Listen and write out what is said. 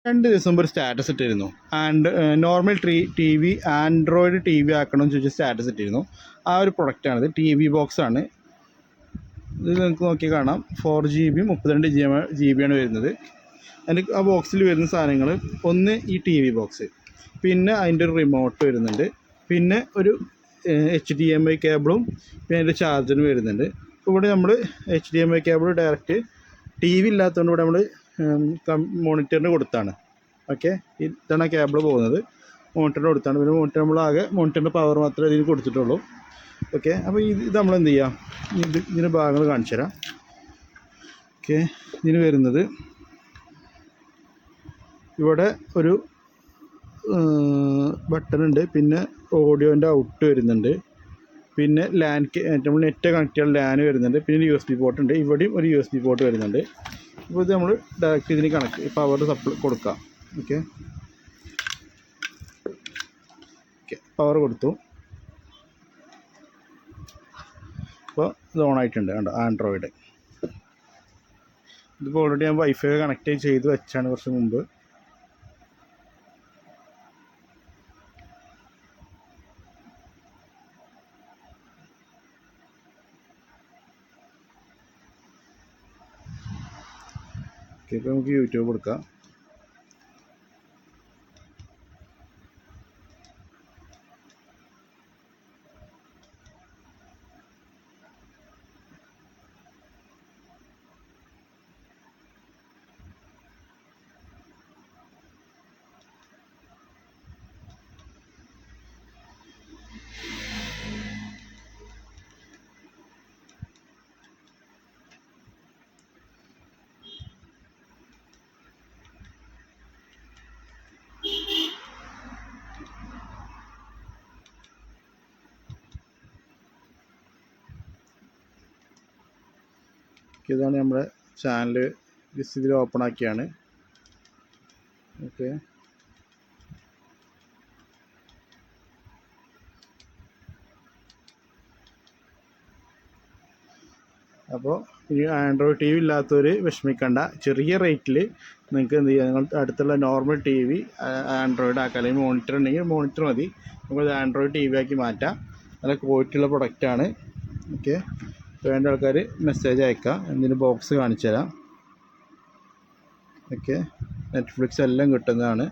2 ദിവസം മുമ്പ് ഒരു സ്റ്റാറ്റസ് ഇട്ടിരുന്നു. Normal TV android TV ആക്കണമെന്ന് ചോദിച്ച സ്റ്റാറ്റസ് ഇട്ടിരുന്നു. ആ ഒരു പ്രൊഡക്റ്റാണിത്. ടി വി ബോക്സാണ് ഇത്. നിങ്ങൾക്ക് നോക്കി കാണാം. 4GB 32GB ആണ് വരുന്നത്. അതിൻ്റെ ആ ബോക്സിൽ വരുന്ന സാധനങ്ങൾ, ഒന്ന് ഈ ടി വി ബോക്സ്, പിന്നെ അതിൻ്റെ ഒരു റിമോട്ട് വരുന്നുണ്ട്, പിന്നെ ഒരു HDMI കേബിളും, പിന്നെ അതിൻ്റെ ചാർജറും വരുന്നുണ്ട്. ഇവിടെ നമ്മൾ HDMI cable direct T V ഇല്ലാത്തതുകൊണ്ട് ഇവിടെ നമ്മൾ മോണിറ്ററിന് കൊടുത്താണ്. ഓക്കെ, ഇതാണ് ആ കേബിൾ പോകുന്നത്, മോണിറ്ററിന് കൊടുത്താണ്. പിന്നെ മോണിറ്ററിൻ്റെ പവർ മാത്രമേ ഇതിന് കൊടുത്തിട്ടുള്ളൂ. ഓക്കെ, അപ്പോൾ ഇത് നമ്മൾ എന്ത് ചെയ്യാം, ഇതിന് ഭാഗങ്ങൾ കാണിച്ചു തരാം. ഓക്കെ, ഇതിന് വരുന്നത് ഇവിടെ ഒരു ബട്ടൺ ഉണ്ട്, പിന്നെ ഓഡിയോൻ്റെ ഔട്ട് വരുന്നുണ്ട്, പിന്നെ നമ്മൾ നെറ്റ് കണക്ട് ചെയ്യാൻ ലാൻ വരുന്നുണ്ട്, പിന്നെ USB പോർട്ട് ഉണ്ട്. ഇവിടെയും ഒരു USB പോർട്ട് വരുന്നുണ്ട്. അപ്പോൾ ഇത് നമ്മൾ ഡയറക്റ്റ് ഇതിന് പവർ സപ്ലൈ കൊടുക്കാം. ഓക്കെ, പവർ കൊടുത്തു. അപ്പോൾ ഇത് ഓണായിട്ടുണ്ട്. കണ്ടോ, ആൻഡ്രോയിഡ്. ഇതിപ്പോൾ ഓൾറെഡി ഞാൻ വൈഫൈ കണക്ട് ചെയ്ത് വെച്ചാണ് കുറച്ച് മുമ്പ്. ഓക്കെ, ഇപ്പോൾ നമുക്ക് യൂട്യൂബ് എടുക്കാം. ഇതാണ് നമ്മുടെ ചാനൽ. ഇതിൽ ഓപ്പൺ ആക്കിയാണ്. ഓക്കെ, അപ്പോൾ ഈ ആൻഡ്രോയിഡ് ടി വി ഇല്ലാത്തവർ വിഷമിക്കേണ്ട. ചെറിയ റേറ്റിൽ നിങ്ങൾക്ക് എന്ത് ചെയ്യാം, നിങ്ങൾ അടുത്തുള്ള നോർമൽ ടി വി ആൻഡ്രോയിഡ് ആക്കാം. അല്ലെങ്കിൽ മോണിറ്റർ ഉണ്ടെങ്കിൽ മോണിറ്റർ മതി, നമുക്കത് ആൻഡ്രോയിഡ് ടി വി ആക്കി മാറ്റാം. നല്ല ക്വാളിറ്റിയുള്ള പ്രൊഡക്റ്റാണ്. ഓക്കെ, വേണ്ട ആൾക്കാർ മെസ്സേജ് അയക്കാം. എന്തിന് ബോക്സ് കാണിച്ചു തരാം. ഓക്കെ, നെറ്റ്ഫ്ലിക്സ് എല്ലാം കിട്ടുന്നതാണ്.